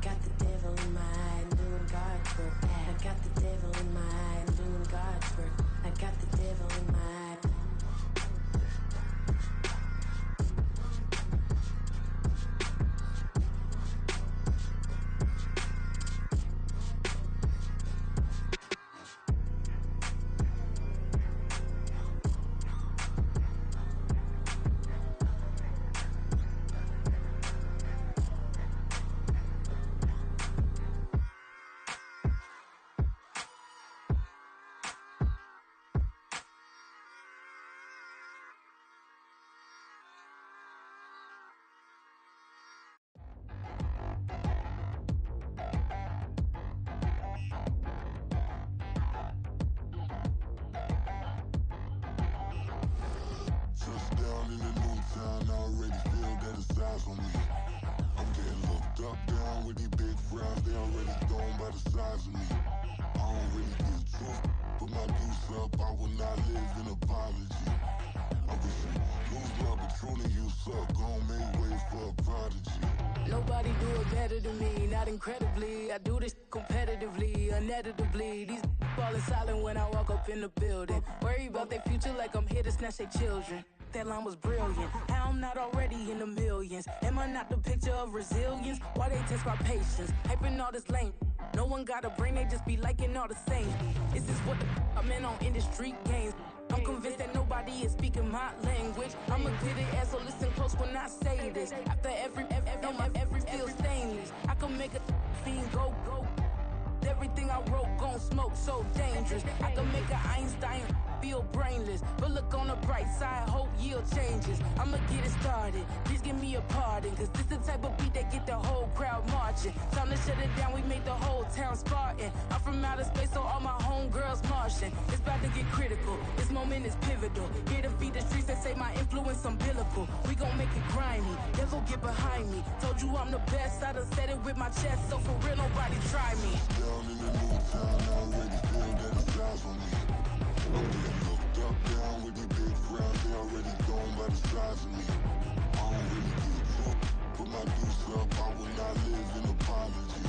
got the devil in my eye, I'm doing God's work. I got the devil in my eye, I'm doing God's work. I got the devil in my eye. Nobody do it better than me, not incredibly. I do this competitively, uneditably. These falling silent when I walk up in the building. Worry about their future like I'm here to snatch their children. That line was brilliant. How I'm not already in the millions? Am I not the picture of resilience? Why they test my patience? Hyping all this lame. No one got a brain, they just be liking all the same. Is this what the I'm in on industry games? I'm convinced that nobody is speaking my language. I'm a good ass, so listen close when I say this. After every feel stainless. I can make a fiend go. Everything I wrote gon' smoke, so dangerous. I can make an Einstein feel brainless. But look on the bright side, hope yield changes. I'ma get it started, please give me a pardon. Cause this the type of beat that get the whole crowd marching. Time to shut it down, we make the whole town Spartan. I'm from outer space, so all my homegirls Martian. It's about to get critical, this moment is pivotal. Here to feed the streets that say my influence umbilical. We gon' make it grimy, devil get behind me. Told you I'm the best, I done said it with my chest. So for real, nobody try me. Down in the new town, I already feel that it's eyes on me. I'm getting looked up, down with these big crowds, they already gone by the size of me. I don't really get took, put my deuce up, I will not live in apology.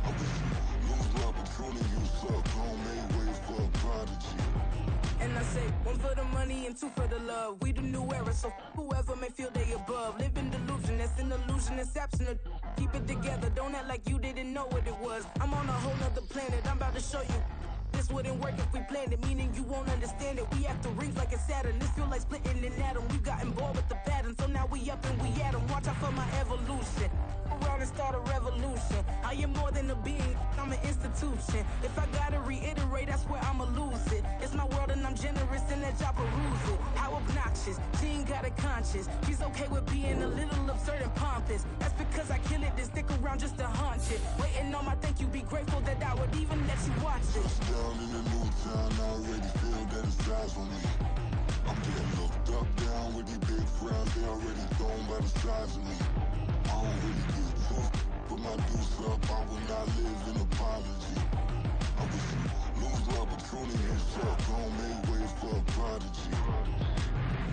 I wish you lose love, but truly you suck, don't make way for a prodigy. And I say, one for the money and two for the love. We the new era, so whoever may feel they above. Live in delusion, that's an illusion, it's absent. Keep it together, don't act like you didn't know what it was. I'm on a whole nother planet, I'm about to show you. This wouldn't work if we planned it, meaning you won't understand it. We have to rings like a Saturn, this feel like splitting an atom. We got involved with the pattern, so now we up and we at 'em. Watch out for my evolution. Around and start a revolution. I am more than a being, I'm an institution. If I gotta reiterate, that's where I'ma lose it. It's my world and I'm generous and that y'all peruse it. How obnoxious, she ain't got a conscience. She's okay with being a little absurd and pompous. That's because I kill it, then stick around just to haunt it. Waiting on my thank you, be grateful that I would even let you watch this. Down in the new town, I already feel that it's eyes on me. I'm getting looked up, down with these big crowds, they already gone by the size of me. I don't really get took, put my deuce up, I will not live in apology. I wish you lose love, but truly you suck, don't make way for a prodigy.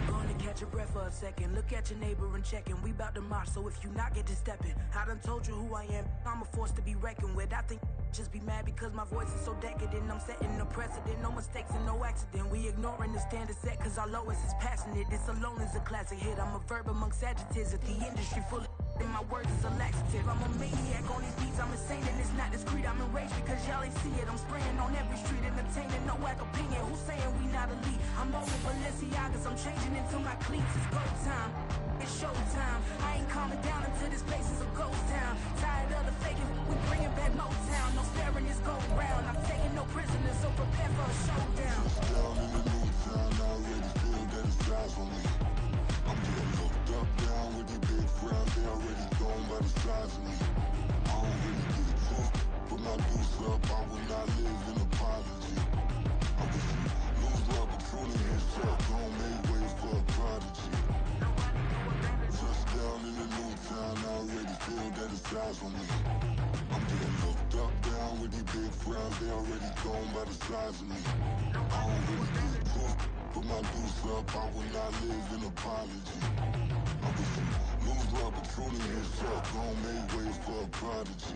Gonna catch your breath for a second. Look at your neighbor and checking. We bout to march, so if you not get to stepping. I done told you who I am. I'm a force to be reckoned with. I think just be mad because my voice is so decadent. I'm setting a precedent. No mistakes and no accident. We ignoring the standard set cause our lowest is passionate. This alone is a classic hit. I'm a verb amongst adjectives. If the industry full of and my words is a laxative. I'm a maniac on these beats, I'm insane and it's not discreet. I'm enraged because y'all ain't see it. I'm spraying on every street, entertaining, no whack opinion. Who's saying we not elite? I'm rolling Balenciagas, I'm changing into my cleats. It's go time, it's show time. I ain't calming down until this place is a ghost town. Tired of the faking, we bringing back Motown. No sparing this go round. I'm taking no prisoners, so prepare for a showdown. Down in the new town, I already feel that it's eyes on me. I'm getting looked up, down with these big crowds, they already gone by the size of me. I don't really get took, put my deuce up, I will not live in apology. I wish you lose love, but truly you suck, don't make way for a prodigy. Just down in the new town, I already feel that it's eyes on me. I'm getting looked up, down with these big crowds, they already gone by the size of me. I don't really get took, put my deuce up, I will not live in apology. I wish you lose love, but truly you suck, don't make way for a prodigy.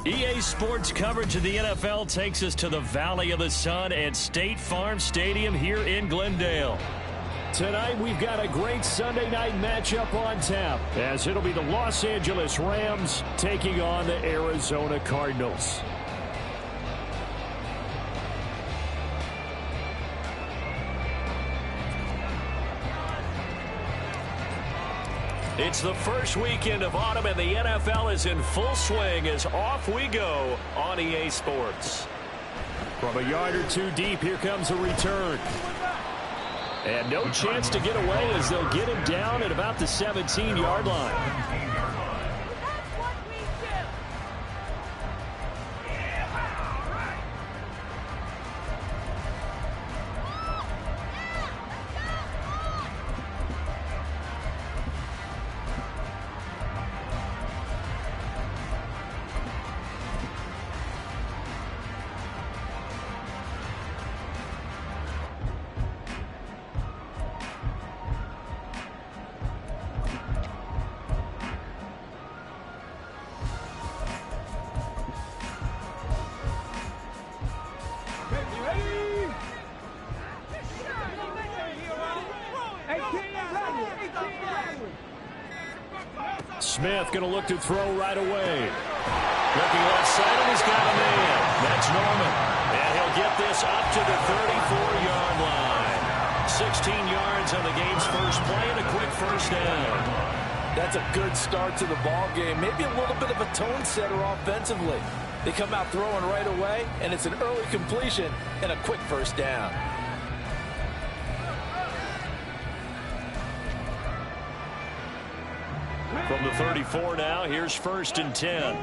EA Sports coverage of the NFL takes us to the Valley of the Sun at State Farm Stadium here in Glendale. Tonight, we've got a great Sunday night matchup on tap, as it'll be the Los Angeles Rams taking on the Arizona Cardinals. It's the first weekend of autumn, and the NFL is in full swing as off we go on EA Sports. From a yard or two deep, here comes a return. And no chance to get away as they'll get him down at about the 17-yard line. Smith going to look to throw right away. Looking left side, and he's got a man. That's Norman. And he'll get this up to the 34-yard line. 16 yards on the game's first play and a quick first down. That's a good start to the ball game. Maybe a little bit of a tone setter offensively. They come out throwing right away, and it's an early completion and a quick first down. From the 34 now, here's 1st and 10.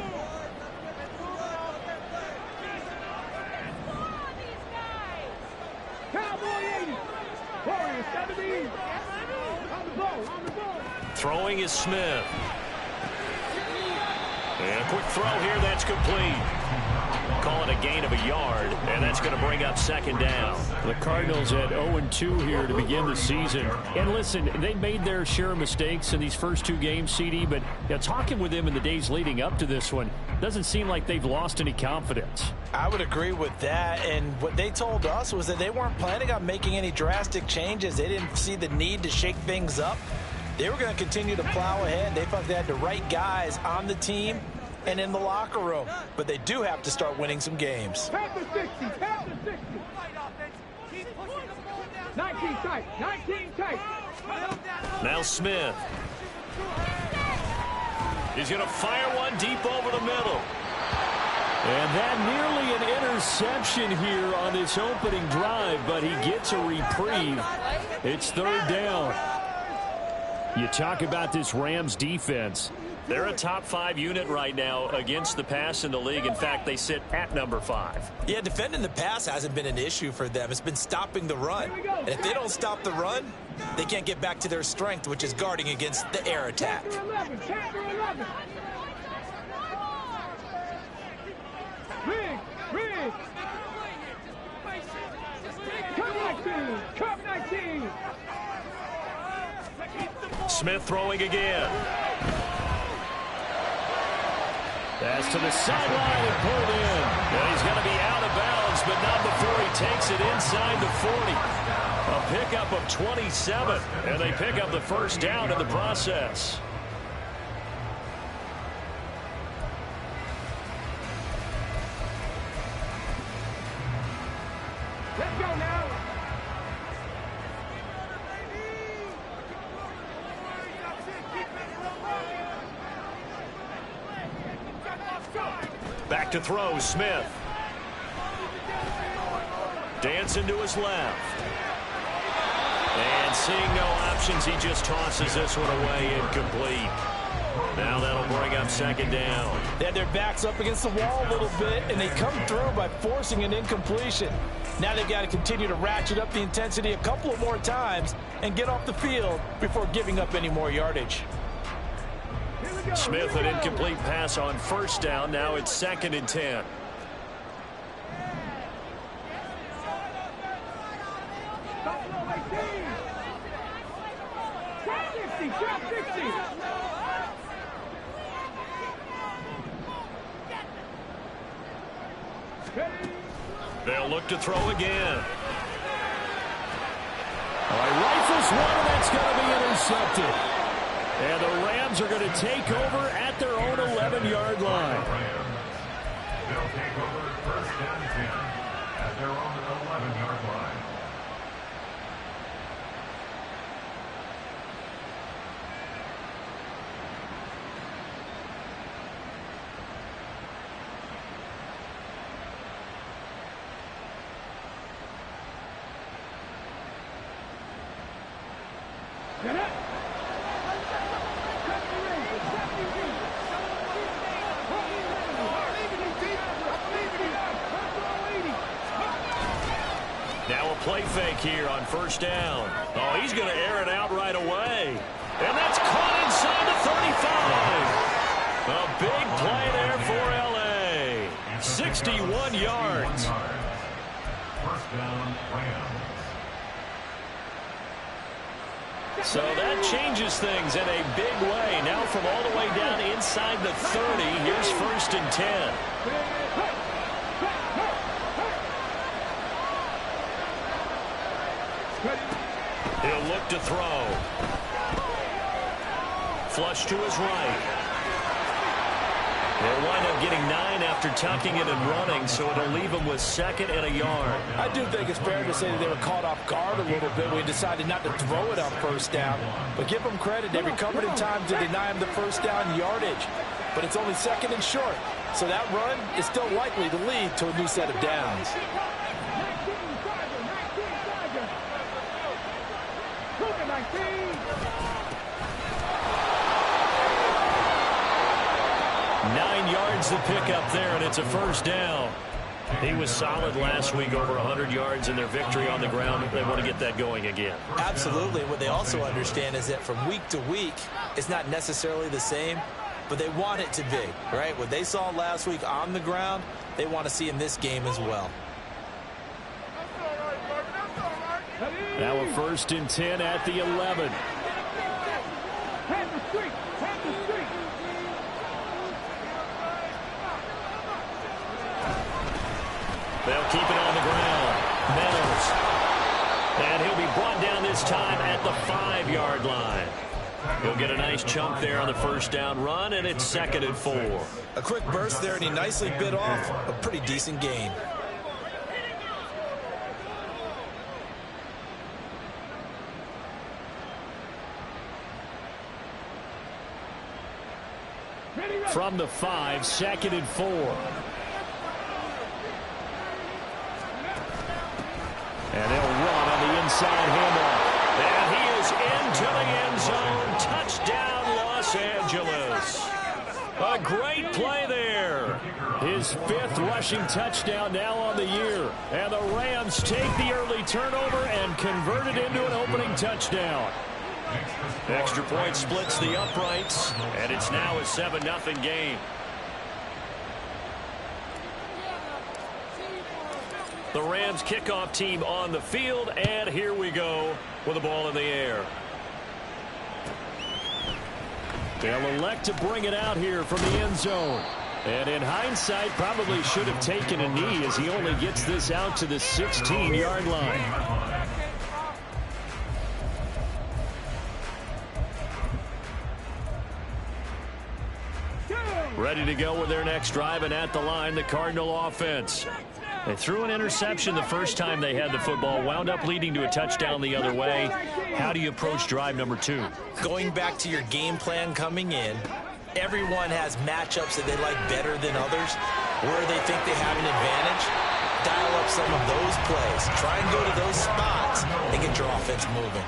Throwing is Smith. And a quick throw here, that's complete. Call it a gain of a yard, and that's going to bring up 2nd down. The Cardinals at 0-2 here to begin the season. And listen, they made their share of mistakes in these first 2 games, CD, but talking with them in the days leading up to this one, doesn't seem like they've lost any confidence. I would agree with that, and what they told us was that they weren't planning on making any drastic changes. They didn't see the need to shake things up. They were going to continue to plow ahead. They felt they had the right guys on the team and in the locker room. But they do have to start winning some games. 19 tight. Now Smith. He's going to fire one deep over the middle. And that nearly an interception here on this opening drive, but he gets a reprieve. It's 3rd down. You talk about this Rams defense. They're a top 5 unit right now against the pass in the league. In fact, they sit at number 5. Yeah, defending the pass hasn't been an issue for them. It's been stopping the run. And if they don't stop the run, they can't get back to their strength, which is guarding against the air attack. Smith throwing again. Pass to the sideline and pulled in. And he's going to be out of bounds, but not before he takes it inside the 40. A pickup of 27, and they pick up the first down in the process. Let's go now. Back to throw, Smith. Dancing to his left. And seeing no options, he just tosses this one away, incomplete. Now that'll bring up 2nd down. They had their backs up against the wall a little bit, and they come through by forcing an incompletion. Now they've got to continue to ratchet up the intensity a couple of more times and get off the field before giving up any more yardage. Smith, an incomplete pass on 1st down. Now it's 2nd and 10. They'll look to throw again. All right, rifles one, and that's going to be intercepted. And the Rams are going to take over at their own 11-yard line. They'll take over first and 10 at their own 11-yard line. Now a play fake here on first down. Oh, he's going to air it out right away. And that's caught inside the 35. A big play there for L.A. 61 yards. First down, Rams. So that changes things in a big way. Now from all the way down inside the 30, here's first and 10. He'll look to throw. Flush to his right. They'll wind up getting 9 after tucking it and running, so it'll leave him with second and a yard. I do think it's fair to say that they were caught off guard a little bit when we decided not to throw it on first down. But give them credit. They recovered in time to deny him the first down yardage. But it's only second and short. So that run is still likely to lead to a new set of downs. 9 yards to pick up there, and it's a first down. He was solid last week, over 100 yards in their victory on the ground. They want to get that going again. Absolutely. What they also understand is that from week to week, it's not necessarily the same, but they want it to be, right? What they saw last week on the ground, they want to see in this game as well. Now a first and 10 at the 11. They'll keep it on the ground. Meadows. And he'll be brought down this time at the 5-yard line. He'll get a nice chunk there on the first down run, and it's second and 4. A quick burst there, and he nicely bit off a pretty decent gain. From the 5, second and 4. And they'll run on the inside handoff. And he is into the end zone. Touchdown, Los Angeles. A great play there. His 5th rushing touchdown now on the year. And the Rams take the early turnover and convert it into an opening touchdown. Extra point splits the uprights, and it's now a 7-0 game. The Rams kickoff team on the field, and here we go with the ball in the air. They'll elect to bring it out here from the end zone. And in hindsight, probably should have taken a knee as he only gets this out to the 16-yard line. Ready to go with their next drive, and at the line, the Cardinal offense. They threw an interception the first time they had the football, wound up leading to a touchdown the other way. How do you approach drive number 2? Going back to your game plan coming in, everyone has matchups that they like better than others, where they think they have an advantage. Dial up some of those plays. Try and go to those spots and get your offense moving.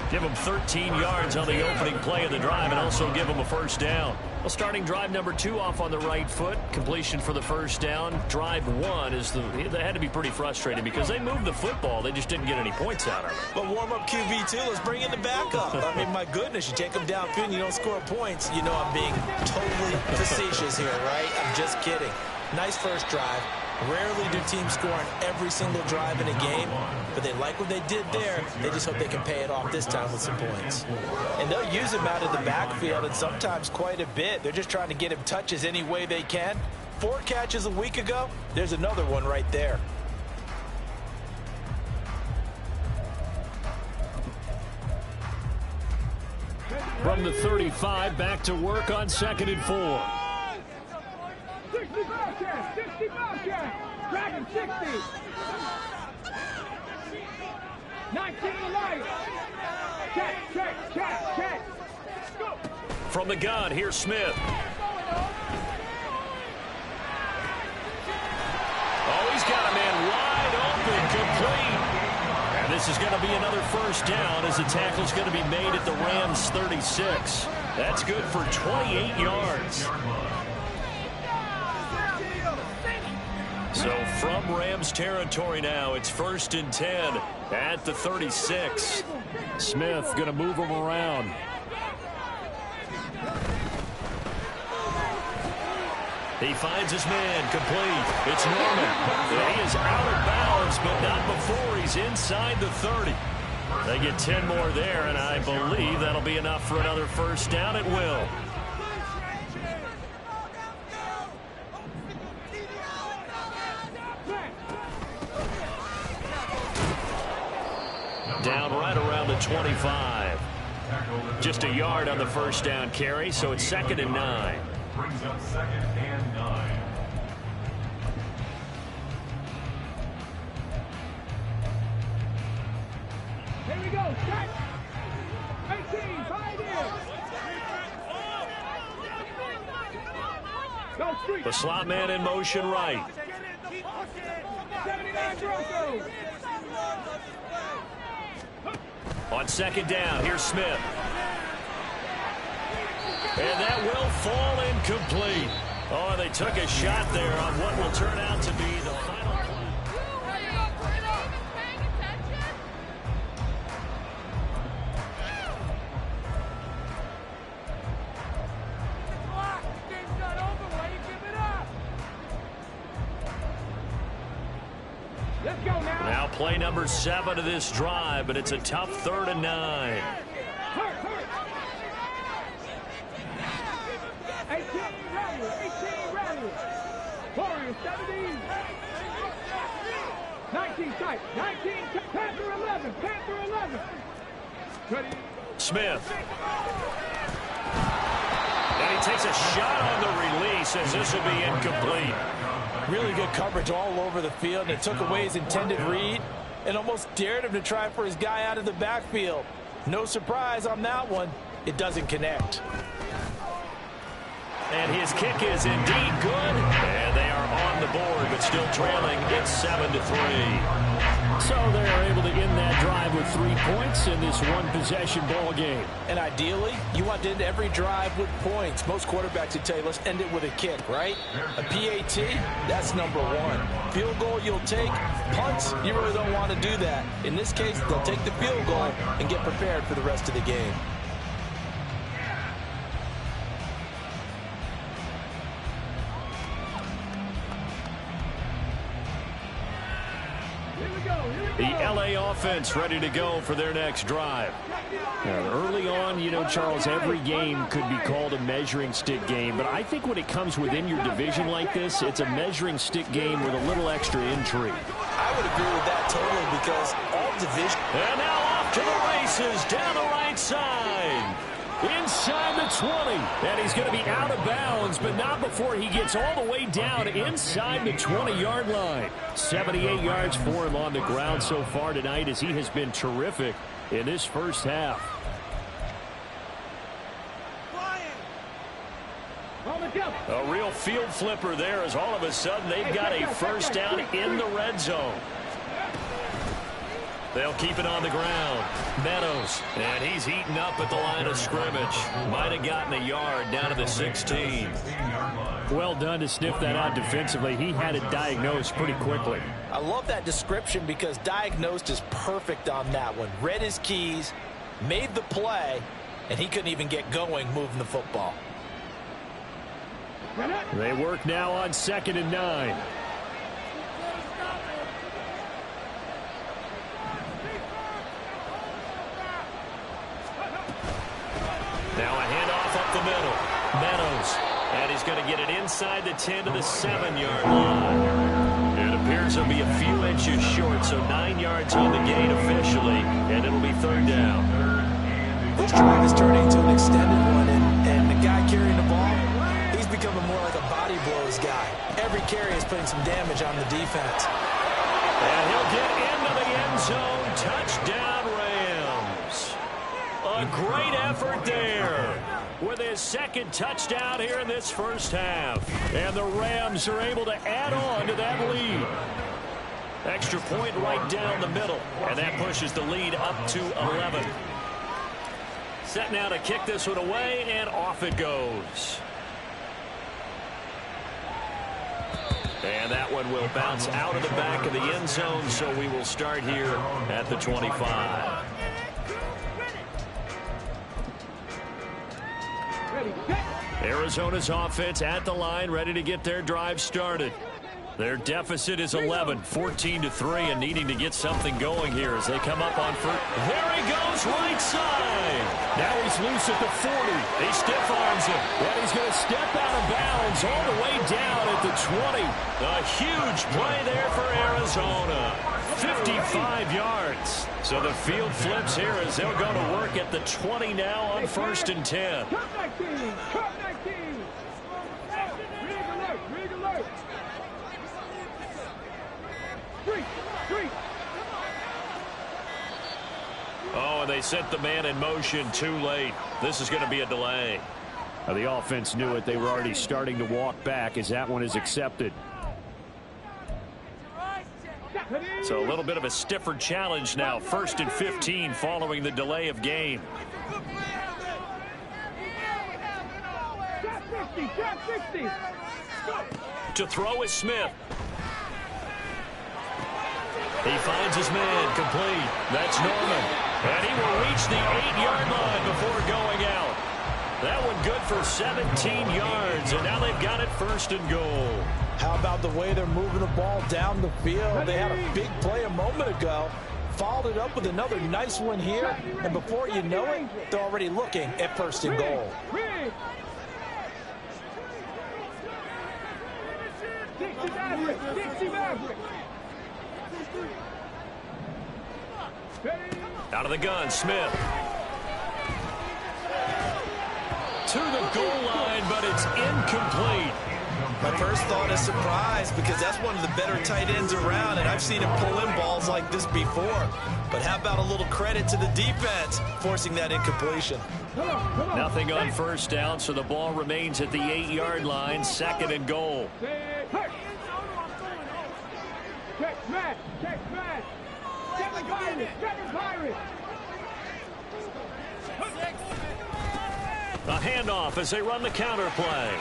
Give them 13 yards on the opening play of the drive and also give them a first down. Well, starting drive number 2 off on the right foot. Completion for the first down. Drive 1 is they had to be pretty frustrating because they moved the football. They just didn't get any points out of it. But warm-up QB2, let's bring in the backup. I mean, my goodness, you take them downfield and you don't score points. You know I'm being totally facetious here, right? I'm just kidding. Nice first drive. Rarely do teams score on every single drive in a game, but they like what they did there. They just hope they can pay it off this time with some points. And they'll use him out of the backfield, and sometimes quite a bit. They're just trying to get him touches any way they can. 4 catches a week ago, there's another one right there. From the 35, back to work on 2nd and 4. 60 Bobcat, 60 Bobcat, Dragon 60. 19 Light. Check. Go. From the gun, here's Smith. Oh, he's got a man wide open, complete. And this is going to be another first down as the tackle's going to be made at the Rams' 36. That's good for 28 yards. So from Rams territory now, it's 1st and 10 at the 36. Smith going to move him around. He finds his man, complete. It's Norman. He is out of bounds, but not before he's inside the 30. They get 10 more there, and I believe that'll be enough for another first down at will. Down right around the 25. Just a yard on the first down carry, so it's 2nd and 9. Brings up 2nd and 9. Here we go. Check. 18, 5 years. Go street. The slot man in motion right. 79 Broncos. On 2nd down, here's Smith. And that will fall incomplete. Oh, they took a shot there on what will turn out to be the final play. Let's go now. Now play number 7 of this drive, but it's a tough 3rd and 9. 18 rally. Warriors 17. 19 tight. 19 Panther 11. Ready. Smith. And he takes a shot on the release as this will be incomplete. Really good coverage all over the field, and it took away his intended read and almost dared him to try for his guy out of the backfield. No surprise on that one. It doesn't connect. And his kick is indeed good. And they are on the board, but still trailing. It's 7-3. So they're able to end that drive with 3 points in this one-possession ball game. And ideally, you want to end every drive with points. Most quarterbacks would tell you, let's end it with a kick, right? A PAT, that's number 1. Field goal you'll take. Punts, you really don't want to do that. In this case, they'll take the field goal and get prepared for the rest of the game. The LA offense ready to go for their next drive. Now, early on, you know, Charles, every game could be called a measuring stick game. But I think when it comes within your division like this, it's a measuring stick game with a little extra intrigue. I would agree with that totally because all division. And now off to the races down the right side. Inside the 20. And he's going to be out of bounds, but not before he gets all the way down inside the 20-yard line. 78 yards for him on the ground so far tonight as he has been terrific in this first half. A real field flipper there as all of a sudden they've got a first down in the red zone. They'll keep it on the ground. Meadows, and he's eaten up at the line of scrimmage. Might have gotten a yard down to the 16. Well done to sniff that out defensively. He had it diagnosed pretty quickly. I love that description because diagnosed is perfect on that one. Read his keys, made the play, and he couldn't even get going moving the football. They work now on 2nd and 9. Now a handoff up the middle. Meadows And he's going to get it inside the 10 to the 7-yard line. It appears he'll be a few inches short, so 9 yards on the gain officially, and it'll be third down. This drive is turning into an extended one, and the guy carrying the ball, he's becoming more like a body blows guy. Every carry is putting some damage on the defense. And he'll get into the end zone. Touchdown, Rams. A great effort there with his second touchdown here in this first half. And the Rams are able to add on to that lead. Extra point right down the middle, and that pushes the lead up to 11. Set now to kick this one away, and off it goes. And that one will bounce out of the back of the end zone, so we will start here at the 25. Arizona's offense at the line, ready to get their drive started. Their deficit is 11, 14-3, and needing to get something going here as they come up on first. There he goes, right side. Now he's loose at the 40. He stiff arms him, and he's going to step out of bounds all the way down at the 20. A huge play there for Arizona. 55 yards. So the field flips here as they'll go to work at the 20 now on 1st and 10. Oh, and they set the man in motion too late. This is going to be a delay. The offense knew it. They were already starting to walk back as that one is accepted. So a little bit of a stiffer challenge now. 1st and 15 following the delay of game. To throw is Smith. He finds his man complete. That's Norman. And he will reach the 8-yard line before going out. That one good for 17 yards, and now they've got it 1st and goal. How about the way they're moving the ball down the field? They had a big play a moment ago, followed it up with another nice one here, and before you know it, they're already looking at 1st and goal. Out of the gun, Smith. To the goal line, but it's incomplete. My first thought is surprise, because that's one of the better tight ends around, and I've seen him pull in balls like this before. But how about a little credit to the defense forcing that incompletion? Nothing on 1st down, so the ball remains at the 8-yard line, 2nd and goal. A handoff as they run the counter play.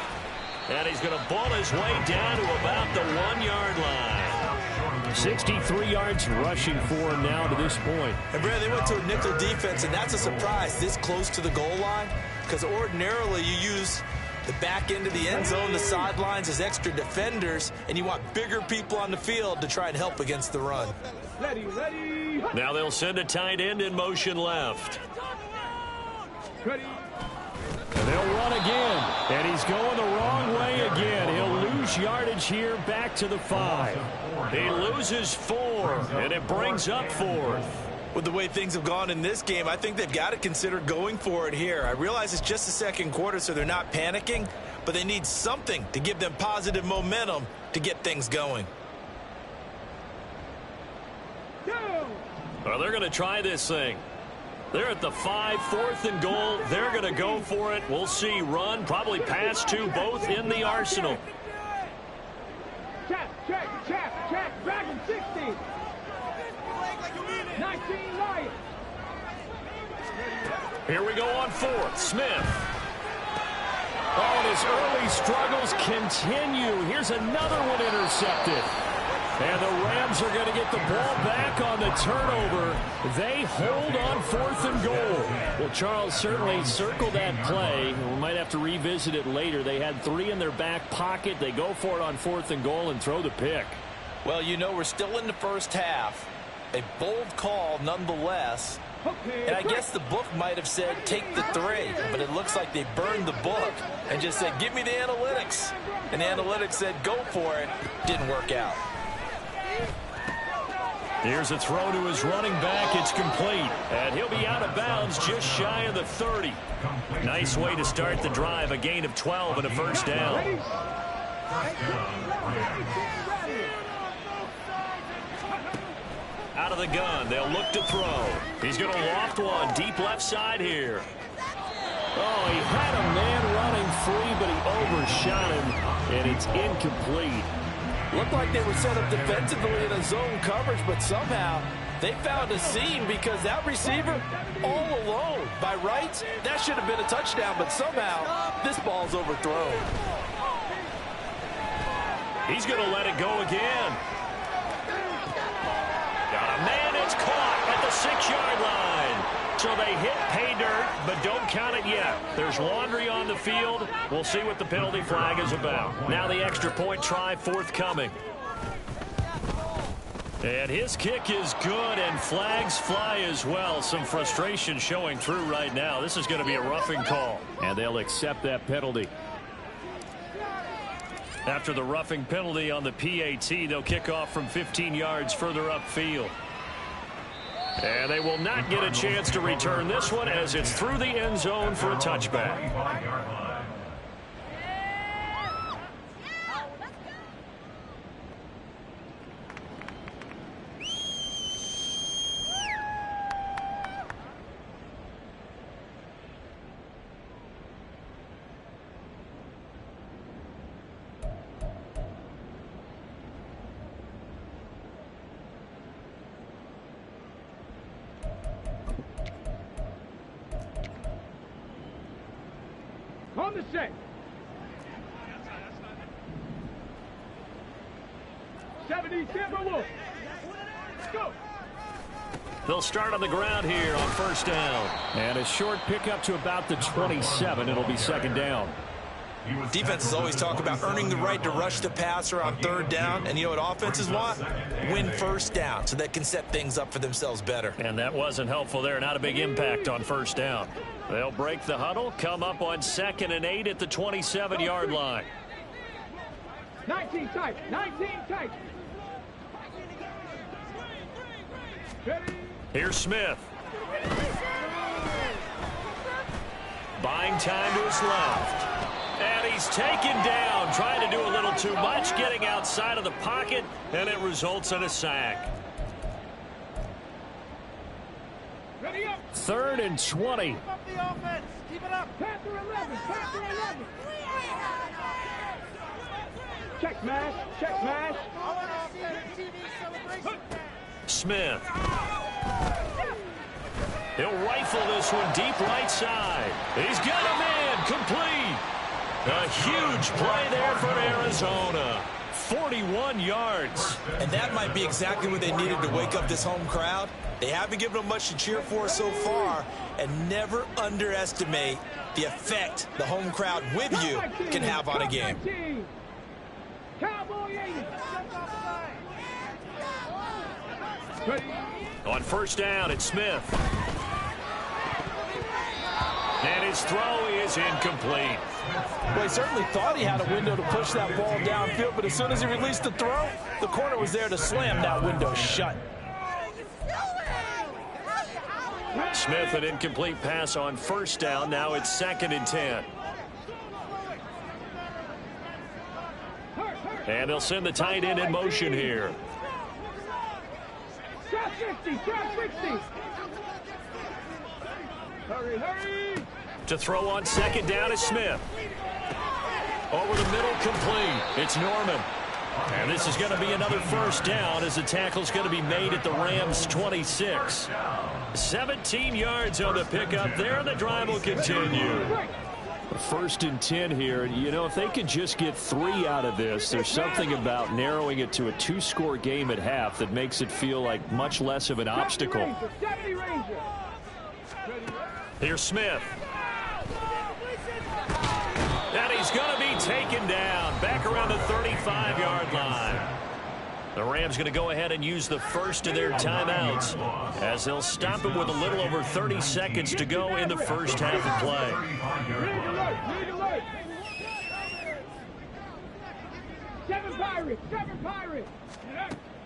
And he's going to ball his way down to about the 1-yard line. 63 yards rushing for him now to this point. And Brad, they went to a nickel defense, and that's a surprise this close to the goal line, because ordinarily you use the back end of the end zone, the sidelines as extra defenders, and you want bigger people on the field to try and help against the run. Ready. Now they'll send a tight end in motion left. Ready. And they'll run again, and he's going the wrong way again. He'll lose yardage here back to the 5. He loses 4, and it brings up 4th. With the way things have gone in this game, I think they've got to consider going for it here. I realize it's just the 2nd quarter, so they're not panicking, but they need something to give them positive momentum to get things going. Well, they're going to try this thing. They're at the 5, 4th and goal. They're going to go for it. We'll see. Run, probably pass to both in the arsenal. Check, Dragon 60. 19 Lions. Here we go on 4th. Smith. Oh, and his early struggles continue. Here's another one intercepted. And the Rams are going to get the ball back on the turnover. They hold on 4th and goal. Well, Charles, certainly circle that play. We might have to revisit it later. They had 3 in their back pocket. They go for it on 4th and goal and throw the pick. Well, you know, we're still in the first half. A bold call nonetheless. And I guess the book might have said, take the 3, but it looks like they burned the book and just said, give me the analytics. And the analytics said, go for it. Didn't work out. Here's a throw to his running back. It's complete. And he'll be out of bounds just shy of the 30. Nice way to start the drive. A gain of 12 and a first down. Out of the gun. They'll look to throw. He's going to loft one deep left side here. Oh, he had a man running free, but he overshot him, and it's incomplete. Looked like they were set up defensively in a zone coverage, but somehow they found a seam because that receiver all alone. By rights, that should have been a touchdown, but somehow this ball's overthrown. He's going to let it go again. Got a man, it's caught at the 6-yard line. So they hit pay dirt, but don't count it yet. There's laundry on the field. We'll see what the penalty flag is about. Now the extra point try forthcoming. And his kick is good, and flags fly as well. Some frustration showing through right now. This is going to be a roughing call, and they'll accept that penalty. After the roughing penalty on the PAT, they'll kick off from 15 yards further upfield. And they will not get a chance to return this one as it's through the end zone for a touchback. On the set. 70, Timberwolves. Go. They'll start on the ground here on first down. And a short pickup to about the 27. It'll be second down. Defenses always talk about earning the right to rush the passer on third down. And you know what offenses want? Win first down so they can set things up for themselves better. And that wasn't helpful there. Not a big impact on first down. They'll break the huddle, come up on 2nd and 8 at the 27-yard line. 19 tight, 19 tight. Here's Smith. Buying time to his left. And he's taken down, trying to do a little too much, getting outside of the pocket, and it results in a sack. 3rd and 20. Keep up the offense. Keep it up. Panther 11. Panther 11. Check smash. Check smash. Smith. He'll rifle this one deep right side. He's got a man complete. A huge play there for Arizona. 41 yards. And that might be exactly what they needed to wake up this home crowd. They haven't given them much to cheer for so far, and never underestimate the effect the home crowd with you can have on a game. On first down, it's Smith. And his throw is incomplete. Well, he certainly thought he had a window to push that ball downfield, but as soon as he released the throw, the corner was there to slam that window shut. Smith, an incomplete pass on first down. Now it's 2nd and 10. And they'll send the tight end in motion here. Trap 60, trap 60. Hurry, hurry. To throw on 2nd down is Smith. Over the middle, complete. It's Norman. And this is going to be another first down as the tackle's going to be made at the Rams' 26. 17 yards on the pickup there, and the drive will continue. 1st and 10 here. You know, if they could just get 3 out of this, there's something about narrowing it to a 2-score game at half that makes it feel like much less of an obstacle. Here's Smith. And he's going to be taken down back around the 35-yard line. The Rams going to go ahead and use the first of their timeouts as they'll stop it with a little over 30 seconds to go in the first half of play.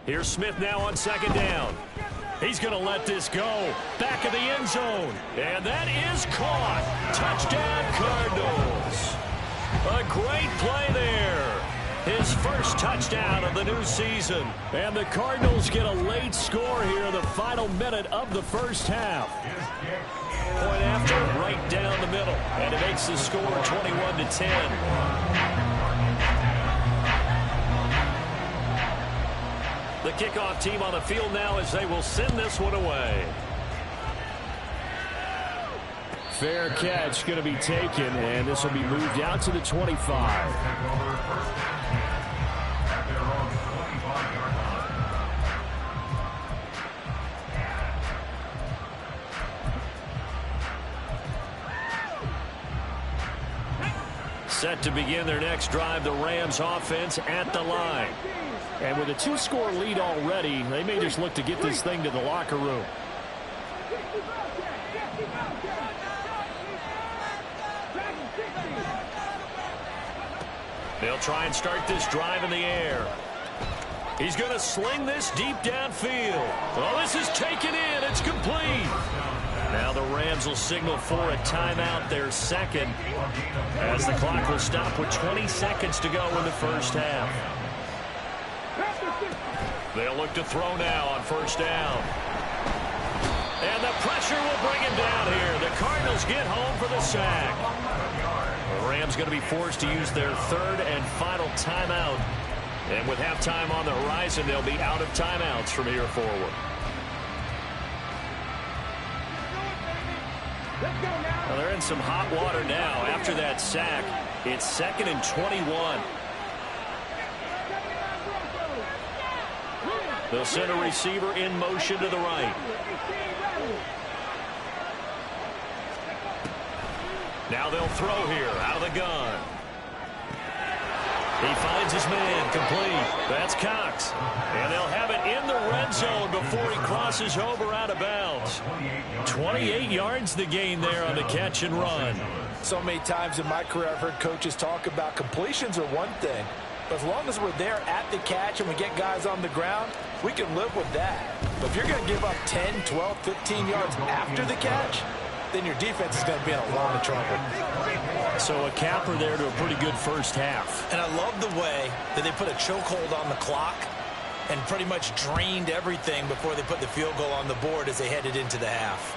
Here's Smith now on second down. He's going to let this go. Back of the end zone. And that is caught. Touchdown, Cardinals. A great play there. His first touchdown of the new season. And the Cardinals get a late score here in the final minute of the first half. Point after, right down the middle. And it makes the score 21-10. The kickoff team on the field now as they will send this one away. Fair catch going to be taken, and this will be moved out to the 25. Set to begin their next drive, the Rams offense at the line. And with a 2-score lead already, they may just look to get this thing to the locker room. They'll try and start this drive in the air. He's going to sling this deep downfield. Oh, this is taken in. It's complete. Now the Rams will signal for a timeout, their second, as the clock will stop with 20 seconds to go in the first half. They'll look to throw now on first down. And the pressure will bring him down here. The Cardinals get home for the sack. The Rams going to be forced to use their third and final timeout. And with halftime on the horizon, they'll be out of timeouts from here forward. Well, they're in some hot water now after that sack. It's 2nd and 21. They'll send a receiver in motion to the right. Now they'll throw here out of the gun. He finds his man, complete. That's Cox. And they'll have it in the red zone before he crosses over out of bounds. 28 yards the gain there on the catch and run. So many times in my career I've heard coaches talk about completions are one thing. But as long as we're there at the catch and we get guys on the ground, we can live with that. But if you're going to give up 10, 12, 15 yards after the catch, then your defense is going to be in a lot of trouble. So a capper there to a pretty good first half. And I love the way that they put a chokehold on the clock and pretty much drained everything before they put the field goal on the board as they headed into the half.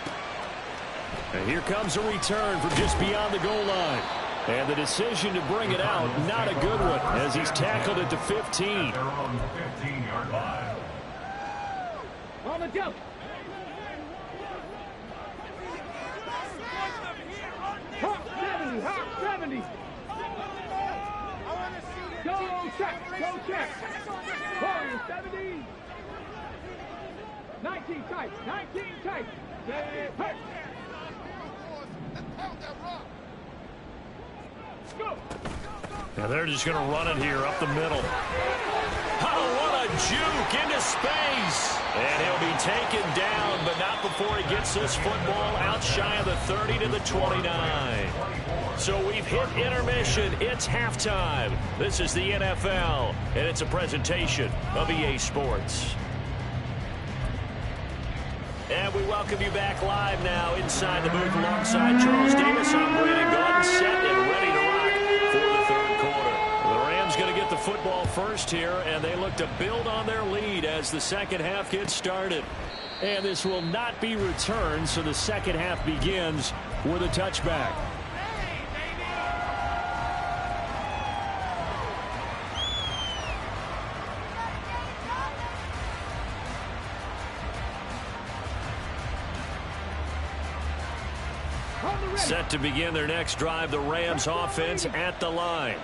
And here comes a return from just beyond the goal line. And the decision to bring it out, not a good one, as he's tackled at the 15. They're on the 15-yard line. On the jump. Hop 70, hop 70. Go check, go check. Warrior 70. 19 tight, 19 tight. Hey. Now they're just going to run it here up the middle. Oh, what a juke into space. And he'll be taken down, but not before he gets this football out shy of the 30 to the 29. So we've hit intermission. It's halftime. This is the NFL, and it's a presentation of EA Sports. And we welcome you back live now inside the booth alongside Charles Davis. I'm Brandon Gordon, set and ready to rock for the third quarter. The Rams going to get the football first here, and they look to build on their lead as the second half gets started. And this will not be returned, so the second half begins with a touchback. Set to begin their next drive, the Rams offense at the line.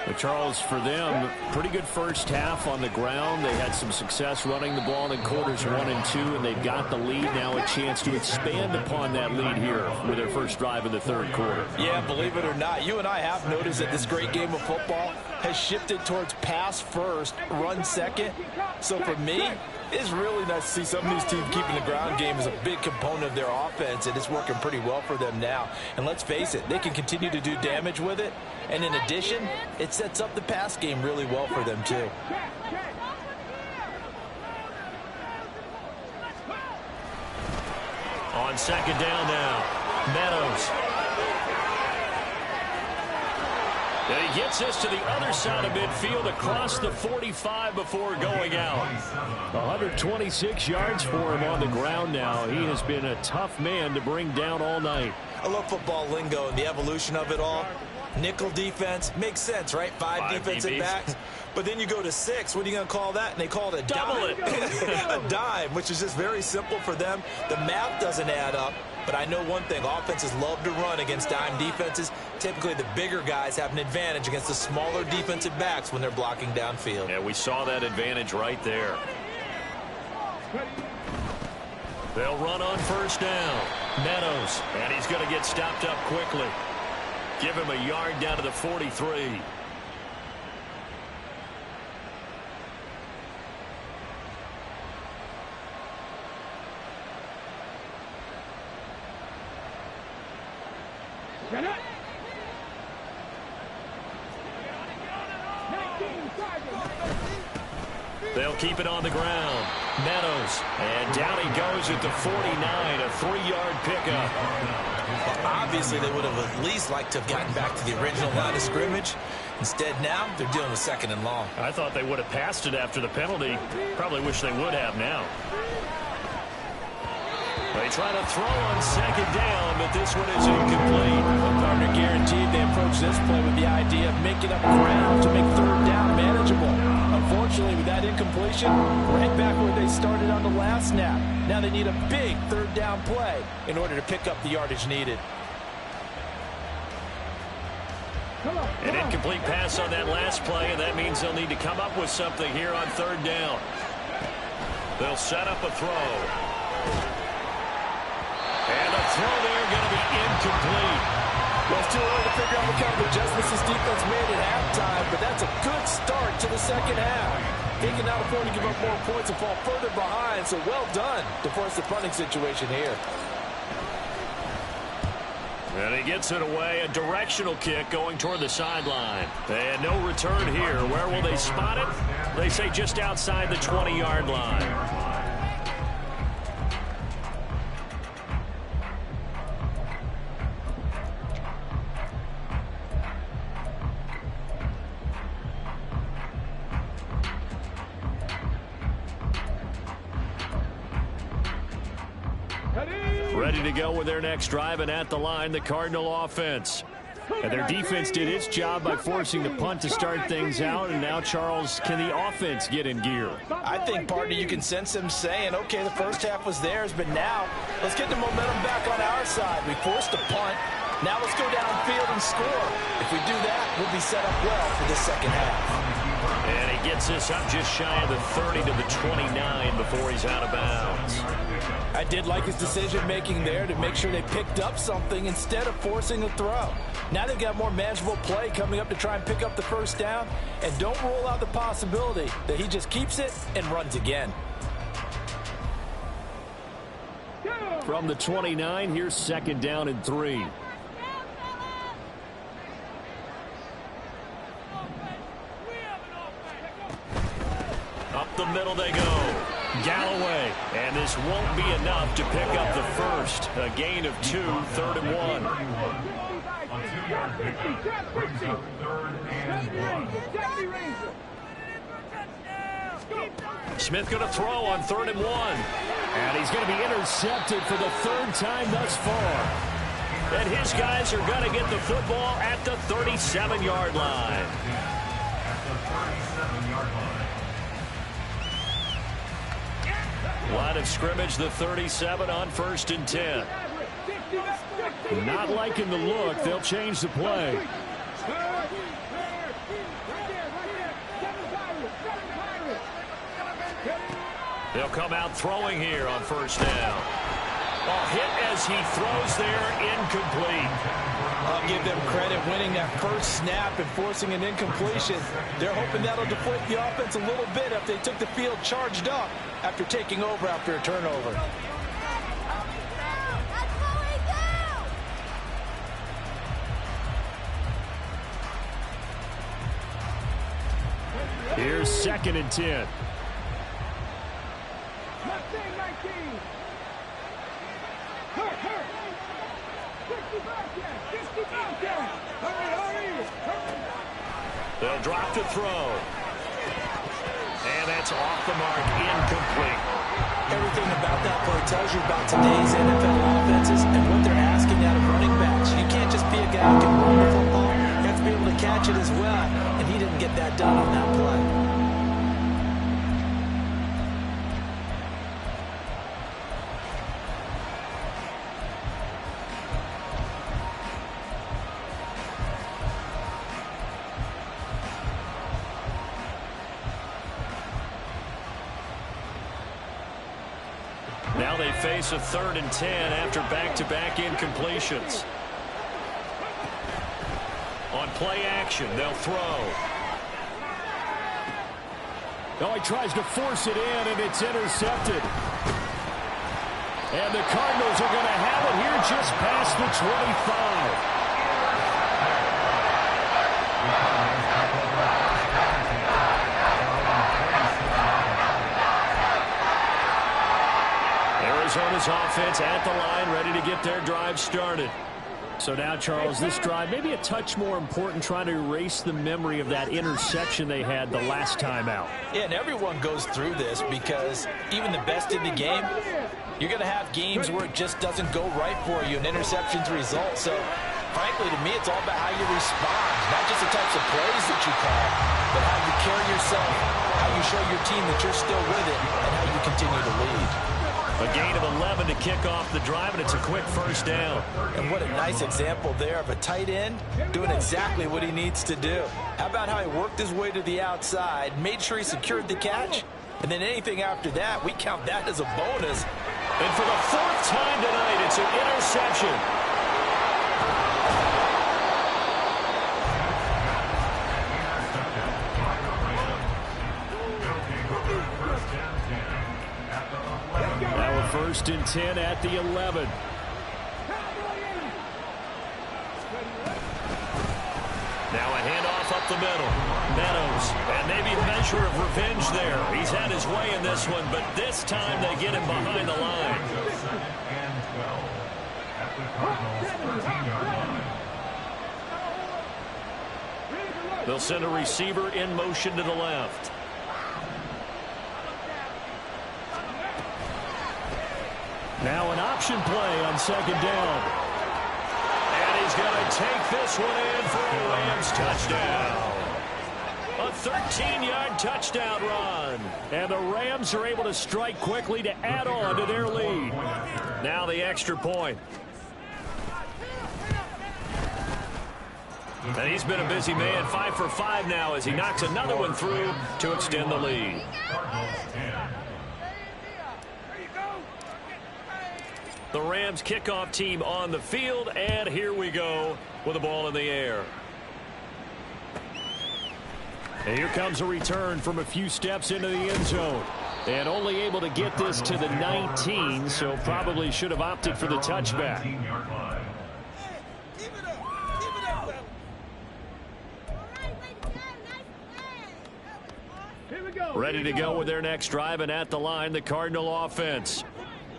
But Charles, for them, pretty good first half on the ground. They had some success running the ball in quarters 1 and 2, and they've got the lead. Now a chance to expand upon that lead here with their first drive in the third quarter. Yeah, believe it or not, you and I have noticed that this great game of football has shifted towards pass first, run second. So for me, it's really nice to see some of these teams keeping the ground game as a big component of their offense, and it's working pretty well for them now. And let's face it, they can continue to do damage with it. And in addition, it sets up the pass game really well for them, too. On second down now, Meadows. And he gets us to the other side of midfield across the 45 before going out. 126 yards for him on the ground now. He has been a tough man to bring down all night. I love football lingo and the evolution of it all. Nickel defense makes sense, right? Five defensive backs. But then you go to 6. What are you going to call that? And they call it a double dime. A dime, which is just very simple for them. The math doesn't add up. But I know one thing, offenses love to run against dime defenses. Typically, the bigger guys have an advantage against the smaller defensive backs when they're blocking downfield. Yeah, we saw that advantage right there. They'll run on first down. Meadows, and he's going to get stopped up quickly. Give him a yard down to the 43. They'll keep it on the ground. Meadows, and down he goes at the 49, a 3-yard pickup. Well, obviously, they would have at least liked to have gotten back to the original line of scrimmage. Instead, now they're dealing with second and long. I thought they would have passed it after the penalty. Probably wish they would have now. They try to throw on second down, but this one is incomplete. The partner guaranteed they approach this play with the idea of making up ground to make third down manageable. Unfortunately, with that incompletion, right back where they started on the last snap. Now they need a big third down play in order to pick up the yardage needed. An incomplete pass on that last play, and that means they'll need to come up with something here on third down. They'll set up a throw. And the throw there going to be incomplete. Well, it's too early to figure out what kind of adjustments this defense made at halftime, but that's a good start to the second half. They can now afford to give up more points and fall further behind, so well done to force the punting situation here. And he gets it away, a directional kick going toward the sideline. And no return here. Where will they spot it? They say just outside the 20-yard line. Ready to go with their next drive, and at the line, the Cardinal offense. And their defense did its job by forcing the punt to start things out, and now, Charles, can the offense get in gear? I think, partner, you can sense them saying, okay, the first half was theirs, but now let's get the momentum back on our side. We forced a punt. Now let's go downfield and score. If we do that, we'll be set up well for the second half. And he gets us up just shy of the 30 to the 29 before he's out of bounds. I did like his decision-making there to make sure they picked up something instead of forcing a throw. Now they've got more manageable play coming up to try and pick up the first down, and don't rule out the possibility that he just keeps it and runs again. From the 29, here's second down and 3. Up the middle they go. Galloway, and this won't be enough to pick up the first. A gain of 2, 3rd and 1. On 2-yard pickup, brings up 3rd and 1. Smith going to throw on 3rd and 1. And he's going to be intercepted for the 3rd time thus far. And his guys are going to get the football at the 37-yard line. At the 37-yard line. Line of scrimmage, the 37 on 1st and 10. Not liking the look. They'll change the play. They'll come out throwing here on first down. Oh, hit as he throws there, incomplete. I'll give them credit winning that first snap and forcing an incompletion. They're hoping that'll deflate the offense a little bit if they took the field charged up after taking over after a turnover. Here's 2nd and 10. They'll drop to throw. And that's off the mark, incomplete. Everything about that play tells you about today's NFL offenses and what they're asking out of running backs. You can't just be a guy who can run the football. You have to be able to catch it as well. And he didn't get that done on that play. Now they face a 3rd and 10 after back-to-back incompletions. On play action, they'll throw. Oh, he tries to force it in, and it's intercepted. And the Cardinals are going to have it here just past the 25. Arizona's offense at the line, ready to get their drive started. So now, Charles, this drive maybe a touch more important, trying to erase the memory of that interception they had the last time out. Yeah, and everyone goes through this because even the best in the game, you're going to have games where it just doesn't go right for you and interceptions result. So, frankly, to me, it's all about how you respond, not just the types of plays that you call, but how you carry yourself, how you show your team that you're still with it, and how you continue to lead. A gain of 11 to kick off the drive, and it's a quick first down. And what a nice example there of a tight end doing exactly what he needs to do. How about how he worked his way to the outside, made sure he secured the catch, and then anything after that, we count that as a bonus. And for the 4th time tonight, it's an interception. Now a 1st and 10 at the 11. Now a handoff up the middle. Meadows, and maybe a measure of revenge there. He's had his way in this one, but this time they get him behind the line. And 12 at the Cardinals 13-yard line. They'll send a receiver in motion to the left. Now an option play on 2nd down. And he's going to take this one in for a Rams touchdown. A 13-yard touchdown run. And the Rams are able to strike quickly to add on to their lead. Now the extra point. And he's been a busy man, 5 for 5 now as he knocks another one through to extend the lead. The Rams kickoff team on the field, and here we go with the ball in the air. And here comes a return from a few steps into the end zone. And only able to get this to the 19, so probably should have opted for the touchback. Ready to go with their next drive, and at the line, the Cardinal offense.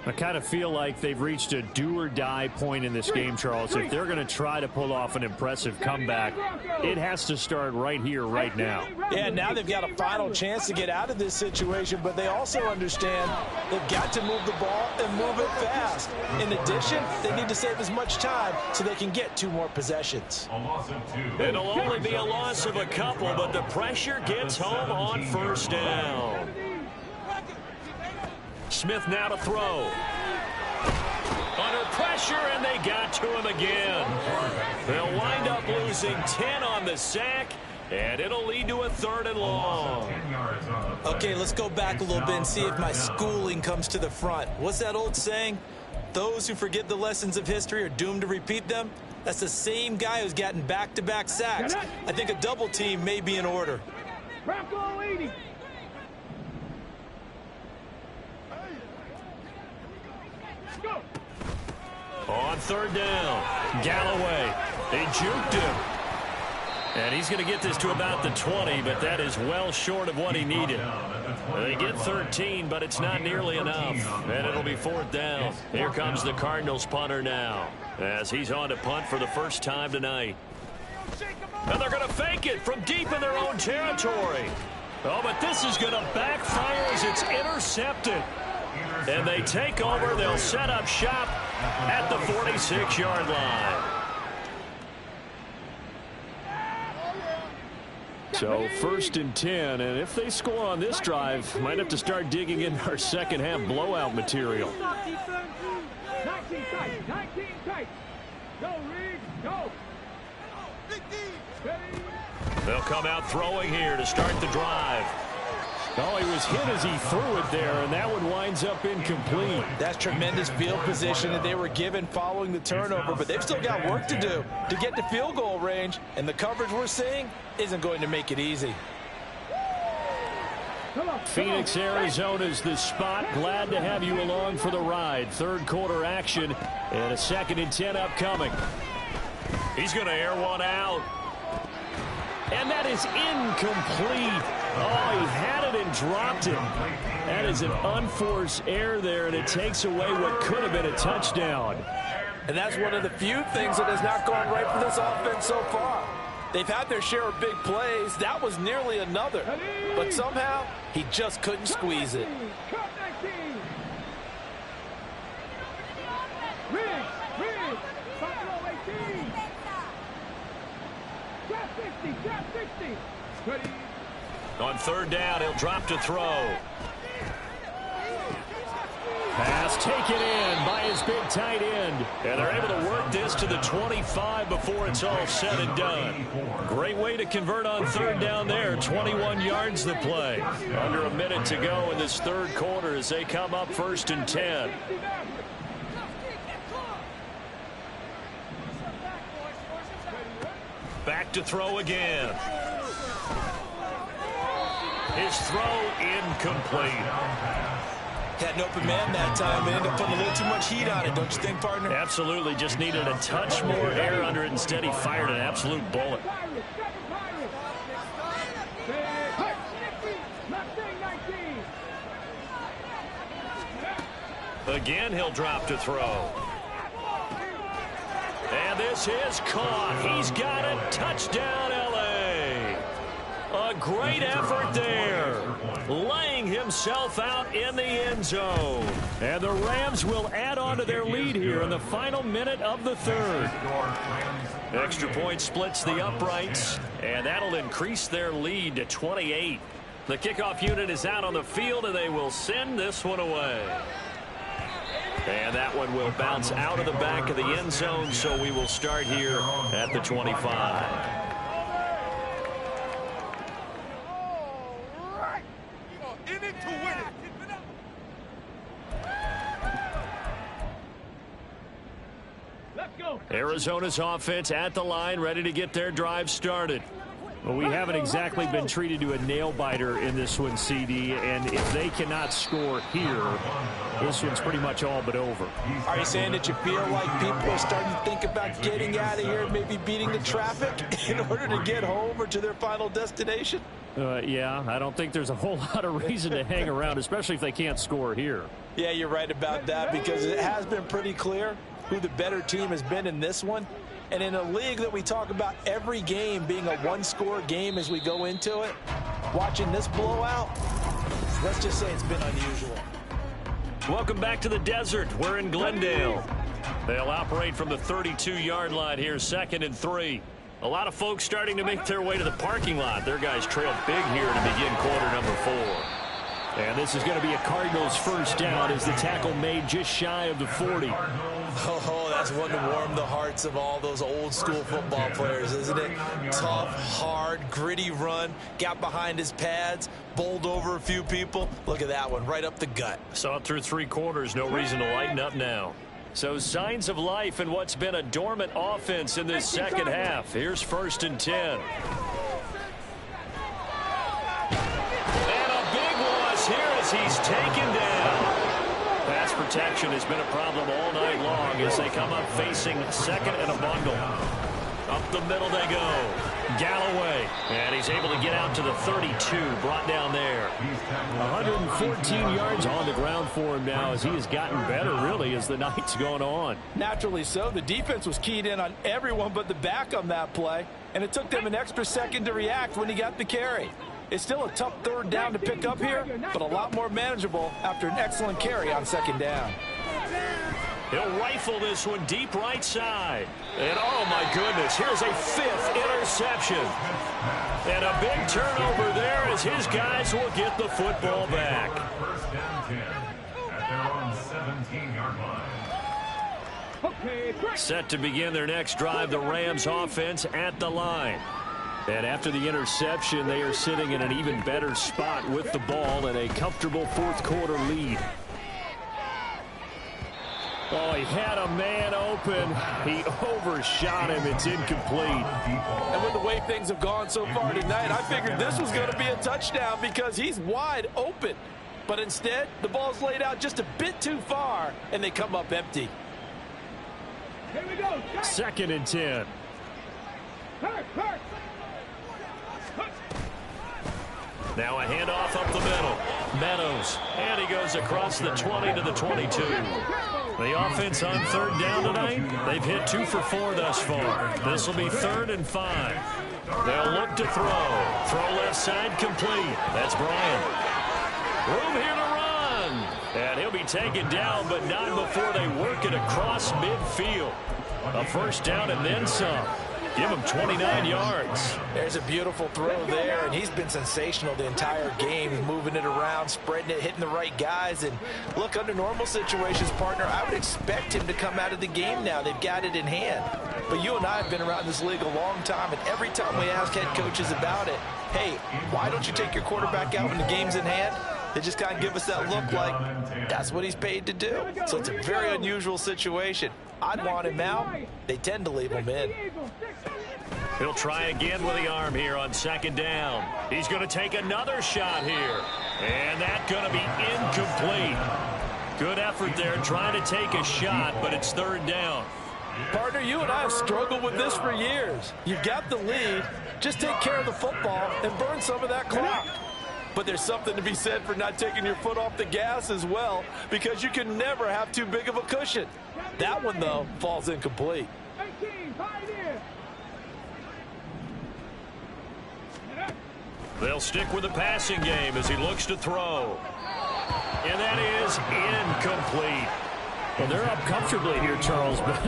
I kind of feel like they've reached a do-or-die point in this game, Charles. If they're going to try to pull off an impressive comeback, it has to start right here, right now. Yeah, now they've got a final chance to get out of this situation, but they also understand they've got to move the ball and move it fast. In addition, they need to save as much time so they can get 2 more possessions. It'll only be a loss of a couple, but the pressure gets home on first down. Smith now to throw. Under pressure, and they got to him again. They'll wind up losing 10 on the sack, And it'll lead to a 3rd and long. Okay, let's go back a little bit and see if my schooling comes to the front. What's that old saying? Those who forget the lessons of history are doomed to repeat them. That's the same guy who's gotten back-to-back sacks. I think a double team may be in order. Bronco 80. On 3rd down, Galloway. They juked him. And he's going to get this to about the 20, but that is well short of what he needed. They get 13, but it's not nearly enough. And it'll be 4th down. Here comes the Cardinals punter now, as he's on to punt for the first time tonight. And they're going to fake it from deep in their own territory. Oh, but this is going to backfire as it's intercepted. And they take over. They'll set up shop at the 46-yard line. So 1st and 10, and if they score on this drive, might have to start digging in our second half blowout material. 19 tight. Go, Reed, go. They'll come out throwing here to start the drive. Oh, he was hit as he threw it there, and that one winds up incomplete. That's tremendous field position that they were given following the turnover, but they've still got work to do to get to field goal range, and the coverage we're seeing isn't going to make it easy. Phoenix, Arizona's the spot. Glad to have you along for the ride. 3rd quarter action, and a 2nd and 10 upcoming. He's going to air one out. And that is incomplete. Oh, he had it and dropped it. That is an unforced error there, and it takes away what could have been a touchdown. And that's one of the few things that has not gone right for this offense so far. They've had their share of big plays. That was nearly another. But somehow, he just couldn't squeeze it. On 3rd down, he'll drop to throw. Pass taken in by his big tight end. And they're able to work this to the 25 before it's all said and done. Great way to convert on 3rd down there. 21 yards the play. Under a minute to go in this 3rd quarter as they come up 1st and 10. Back to throw again. His throw incomplete. Had an open man that time, but ended up putting a little too much heat on it, don't you think, partner? Absolutely. Just needed a touch more air under it. Instead, he fired an absolute bullet. Again, he'll drop to throw. And this is caught. He's got it. Touchdown, L.A. A great effort there. Laying himself out in the end zone. And the Rams will add on to their lead here in the final minute of the 3rd. Extra point splits the uprights, and that'll increase their lead to 28. The kickoff unit is out on the field, and they will send this one away. And that one will bounce out of the back of the end zone, so we will start here at the 25. Arizona's offense at the line, ready to get their drive started. Well, we haven't exactly been treated to a nail-biter in this one, CD, and if they cannot score here, this one's pretty much all but over. Are you saying that you feel like people are starting to think about getting out of here, maybe beating the traffic in order to get home or to their final destination? Yeah, I don't think there's a whole lot of reason to hang around, especially if they can't score here. Yeah, you're right about that, because it has been pretty clear who the better team has been in this one. And in a league that we talk about every game being a one-score game as we go into it, watching this blowout, let's just say it's been unusual. Welcome back to the desert. We're in Glendale. They'll operate from the 32-yard line here, 2nd and 3. A lot of folks starting to make their way to the parking lot. Their guys trail big here to begin quarter number 4. And this is going to be a Cardinals first down as the tackle made just shy of the 40. Oh, That's one to warm the hearts of all those old school football players, isn't it? Tough, hard, gritty run, got behind his pads, bowled over a few people. Look at that one, right up the gut. Saw it through 3 quarters, no reason to lighten up now. So signs of life in what's been a dormant offense in this second half. Here's 1st and 10. And a big loss here as he's taken down. Pass protection has been a problem all night long as they come up facing 2nd and a bundle. Up the middle they go. Galloway, and he's able to get out to the 32, brought down there. 114 yards on the ground for him now as he has gotten better, really, as the night's gone on. Naturally so. The defense was keyed in on everyone but the back on that play, and it took them an extra second to react when he got the carry. It's still a tough 3rd down to pick up here, but a lot more manageable after an excellent carry on 2nd down. He'll rifle this one deep right side. And oh my goodness, here's a 5th interception. And a big turnover there as his guys will get the football back. 1st down 10 at their own 17-yard line. Set to begin their next drive, the Rams offense at the line. And after the interception, they are sitting in an even better spot with the ball and a comfortable 4th quarter lead. Oh, he had a man open. He overshot him. It's incomplete. And with the way things have gone so far tonight, I figured this was going to be a touchdown because he's wide open. But instead, the ball's laid out just a bit too far, and they come up empty. Here we go. 2nd and 10. Now a handoff up the middle. Meadows. And he goes across the 20 to the 22. The offense on 3rd down tonight. They've hit 2 for 4 thus far. This will be 3rd and 5. They'll look to throw. Throw left side complete. That's Bryant. Room here to run. And he'll be taken down, but not before they work it across midfield. A 1st down and then some. Give him 29 yards. There's a beautiful throw there, and he's been sensational the entire game. He's moving it around, spreading it, hitting the right guys. And look, under normal situations, partner, I would expect him to come out of the game now. They've got it in hand. But you and I have been around this league a long time, and every time we ask head coaches about it, hey, why don't you take your quarterback out when the game's in hand? They just kind of give us that look like that's what he's paid to do. So it's a very unusual situation. I'd want him out. They tend to leave him in. He'll try again with the arm here on 2nd down. He's going to take another shot here. And that's going to be incomplete. Good effort there trying to take a shot, but it's 3rd down. Partner, you and I have struggled with this for years. You've got the lead. Just take care of the football and burn some of that clock. But there's something to be said for not taking your foot off the gas as well, because you can never have too big of a cushion. That one, though, falls incomplete. They'll stick with the passing game as he looks to throw. And that is incomplete. Well, they're up comfortably here, Charles, but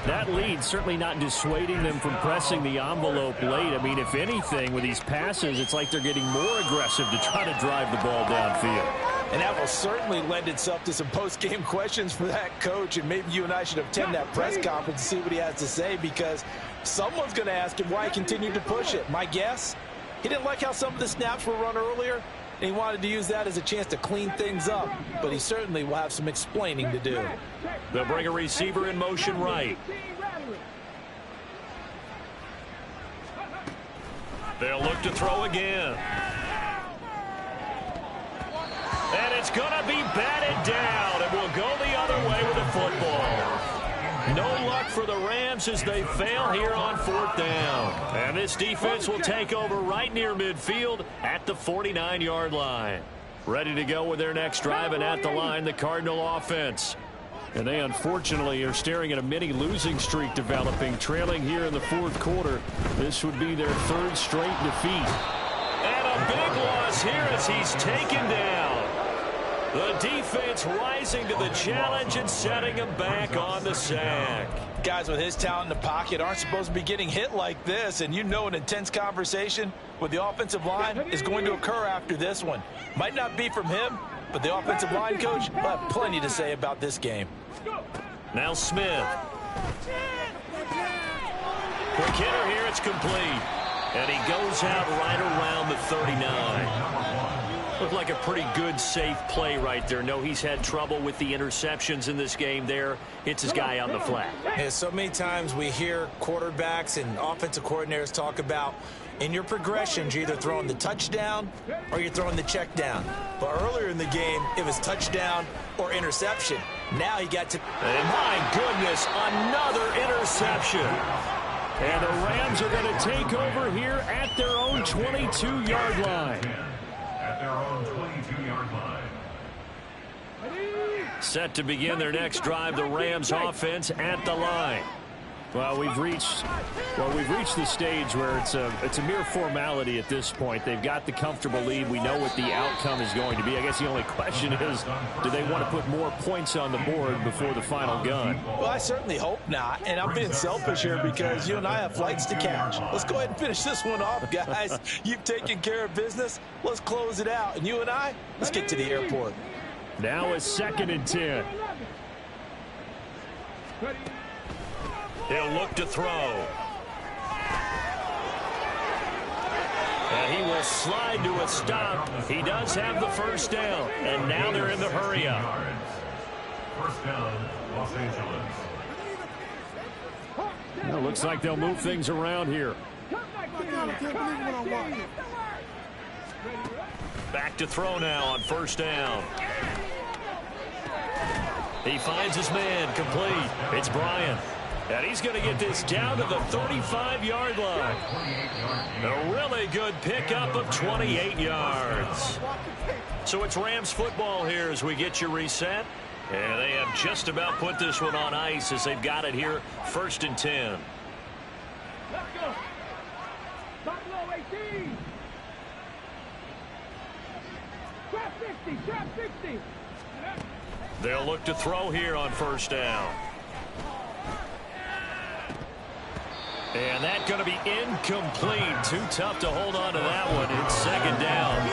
that lead certainly not dissuading them from pressing the envelope late. I mean, if anything, with these passes, it's like they're getting more aggressive to try to drive the ball downfield. And that will certainly lend itself to some post-game questions for that coach, and maybe you and I should attend that press conference and see what he has to say, because someone's going to ask him why he continued to push it. My guess, he didn't like how some of the snaps were run earlier, and he wanted to use that as a chance to clean things up, but he certainly will have some explaining to do. They'll bring a receiver in motion right. They'll look to throw again. And it's going to be batted down, and we'll go the other way with the football. No luck for the Rams as they fail here on 4th down. And this defense will take over right near midfield at the 49-yard line. Ready to go with their next drive, and at the line, the Cardinal offense. And they unfortunately are staring at a mini losing streak developing, trailing here in the 4th quarter. This would be their 3rd straight defeat. And a big loss here as he's taken down. The defense rising to the challenge and setting him back on the sack. Guys with his talent in the pocket aren't supposed to be getting hit like this, and you know an intense conversation with the offensive line is going to occur after this one. Might not be from him, but the offensive line coach will have plenty to say about this game. Now Smith. Quick hitter here, it's complete. And he goes out right around the 39. Looked like a pretty good, safe play right there. No, he's had trouble with the interceptions in this game there. Hits his guy on the flat. Yeah, so many times we hear quarterbacks and offensive coordinators talk about in your progressions, you're either throwing the touchdown or you're throwing the check down. But earlier in the game, it was touchdown or interception. Now he got to... And my goodness, another interception. And the Rams are going to take over here at their own 22-yard line. At their own 22-yard line. Set to begin their next drive, the Rams offense at the line. Well, we've reached the stage where it's a mere formality at this point. They've got the comfortable lead. We know what the outcome is going to be. I guess the only question is, do they want to put more points on the board before the final gun? Well, I certainly hope not. And I'm being selfish here because you and I have flights to catch. Let's go ahead and finish this one off, guys. You've taken care of business. Let's close it out. And you and I, let's get to the airport. Now it's 2nd and 10. He'll look to throw. And he will slide to a stop. He does have the first down. And now they're in the hurry up. First down, Los Angeles. Well, looks like they'll move things around here. Back to throw now on first down. He finds his man, complete. It's Bryant. And he's going to get this down to the 35-yard line. A really good pickup of 28 yards. So it's Rams football here as we get you reset. And they have just about put this one on ice as they've got it here, 1st and 10. They'll look to throw here on first down. And that's going to be incomplete. Too tough to hold on to that one. It's 2nd down.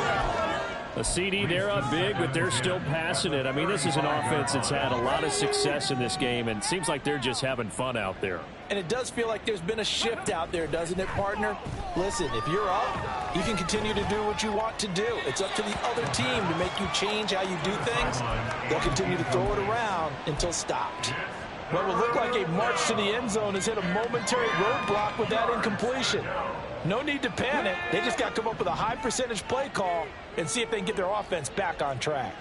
A CD, they're up big, but they're still passing it. I mean, this is an offense that's had a lot of success in this game, and it seems like they're just having fun out there. And it does feel like there's been a shift out there, doesn't it, partner? Listen, if you're up, you can continue to do what you want to do. It's up to the other team to make you change how you do things. They'll continue to throw it around until stopped. What will look like a march to the end zone has hit a momentary roadblock with that incompletion. No need to panic. They just got to come up with a high percentage play call and see if they can get their offense back on track.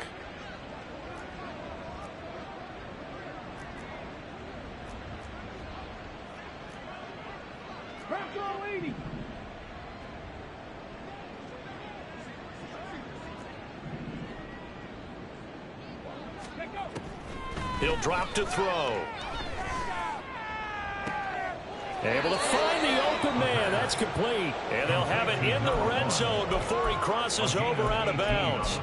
He'll drop to throw. Able to find the open man. That's complete. And they'll have it in the red zone before he crosses over out of bounds.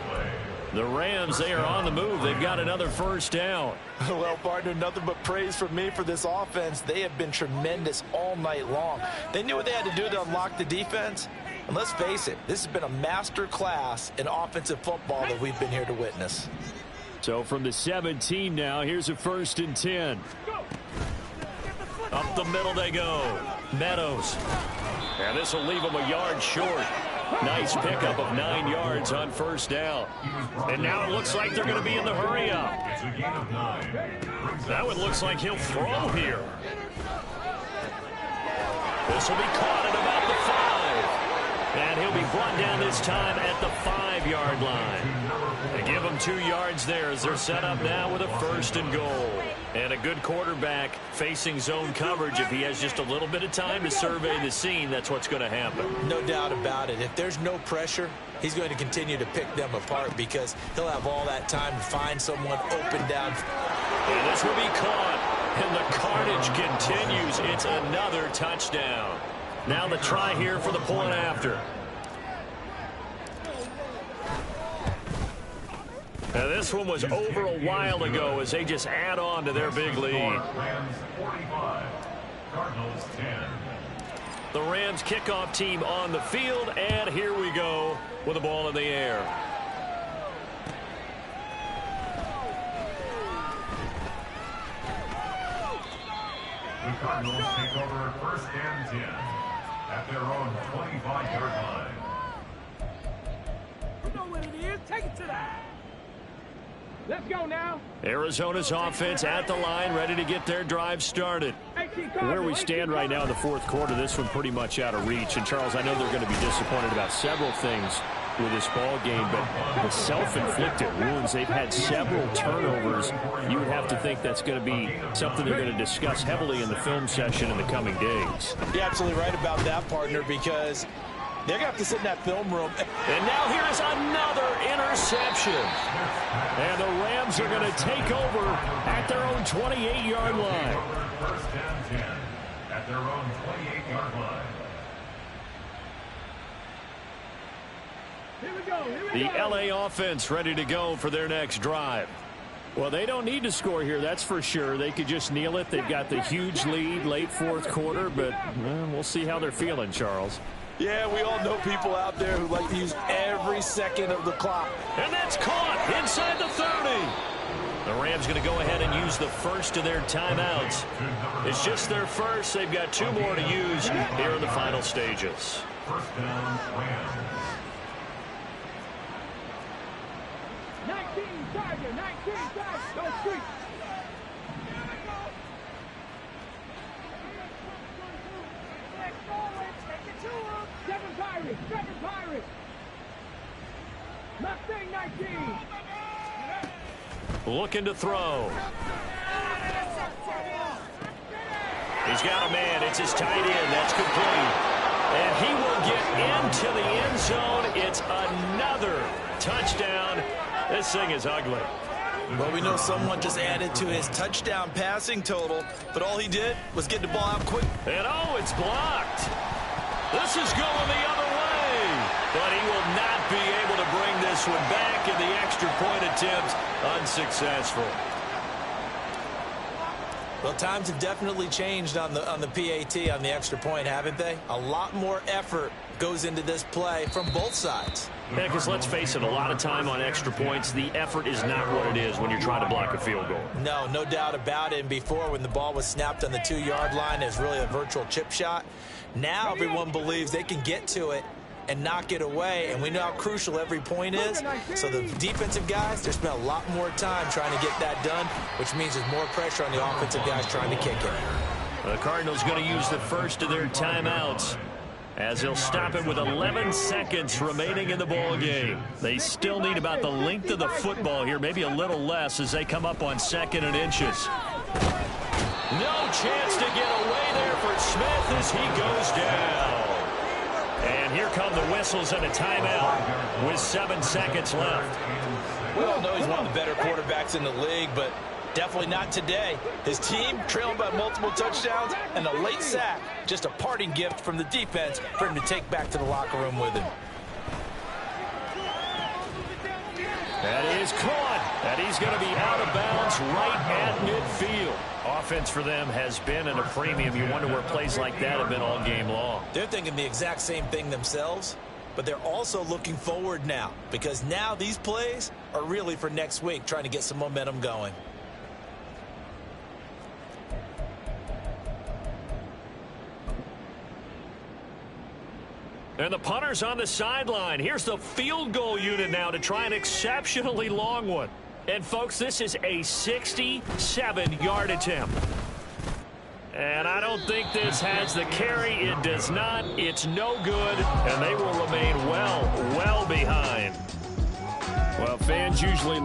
The Rams, they are on the move. They've got another first down. Well, partner, nothing but praise from me for this offense. They have been tremendous all night long. They knew what they had to do to unlock the defense. And let's face it, this has been a master class in offensive football that we've been here to witness. So from the 17 now, here's a 1st and 10. Up the middle they go. Meadows. And this will leave him a yard short. Nice pickup of 9 yards on first down. And now it looks like they're going to be in the hurry up. It's a gain of 9. That one looks like he'll throw here. This will be caught at about the 5. And he'll be brought down this time at the 5-yard line. They give him 2 yards there as they're set up now with a 1st and goal. And a good quarterback facing zone coverage. If he has just a little bit of time to survey the scene, that's what's going to happen. No doubt about it. If there's no pressure, he's going to continue to pick them apart because he'll have all that time to find someone open down. And this will be caught. And the carnage continues. It's another touchdown. Now the try here for the point after. Now this one was over a while ago as they just add on to their big lead. Rams 45, Cardinals 10. The Rams kickoff team on the field, and here we go with the ball in the air. The Cardinals take over first and 10 at their own 25-yard line. You know what it is. Take it to that. Let's go now. Arizona's offense at the line, ready to get their drive started. Where we stand right now in the fourth quarter, this one pretty much out of reach. And, Charles, I know they're going to be disappointed about several things with this ball game, but the self-inflicted wounds, they've had several turnovers. You would have to think that's going to be something they're going to discuss heavily in the film session in the coming days. You're absolutely right about that, partner, because they're going to have to sit in that film room. And now here is another interception. And the Rams are going to take over at their own 28-yard line. First and 10 at their own 28-yard line. The LA offense ready to go for their next drive. Well, they don't need to score here, that's for sure. They could just kneel it. They've got the huge lead late fourth quarter, but we'll see how they're feeling, Charles. Yeah, we all know people out there who like to use every second of the clock. And that's caught inside the 30. The Rams going to go ahead and use the first of their timeouts. It's just their first. They've got two more to use here in the final stages. First down, Rams. 19, Tiger, 19, Tiger, go street. Seven Pirates. Mustang 19. Looking to throw. He's got a man. It's his tight end. That's complete. And he will get into the end zone. It's another touchdown. This thing is ugly. Well, we know someone just added to his touchdown passing total, but all he did was get the ball out quick. And it's blocked. This is going the other way. But he will not be able to bring this one back, and the extra point attempt unsuccessful. Well, times have definitely changed on the PAT, on the extra point, haven't they? A lot more effort goes into this play from both sides. Yeah, because let's face it, a lot of time on extra points, the effort is not what it is when you're trying to block a field goal. No doubt about it. And before, when the ball was snapped on the 2-yard line, it was really a virtual chip shot. Now everyone believes they can get to it and knock it away, and we know how crucial every point is. So the defensive guys, they spent a lot more time trying to get that done, which means there's more pressure on the offensive guys trying to kick it. The Cardinals going to use the first of their timeouts, as they'll stop it with 11 seconds remaining in the ball game. They still need about the length of the football here, maybe a little less, as they come up on 2nd and inches. No chance to get away there for Smith as he goes down. And here come the whistles and a timeout with 7 seconds left. We all know he's one of the better quarterbacks in the league, but definitely not today. His team trailing by multiple touchdowns and a late sack. Just a parting gift from the defense for him to take back to the locker room with him. That is caught. And he's going to be out of bounds right at midfield. Offense for them has been at a premium. You wonder where plays like that have been all game long. They're thinking the exact same thing themselves, but they're also looking forward now, because now these plays are really for next week, trying to get some momentum going. And the punter's on the sideline. Here's the field goal unit now to try an exceptionally long one. And, folks, this is a 67-yard attempt. And I don't think this has the carry. It does not. It's no good. And they will remain well behind. Well, fans usually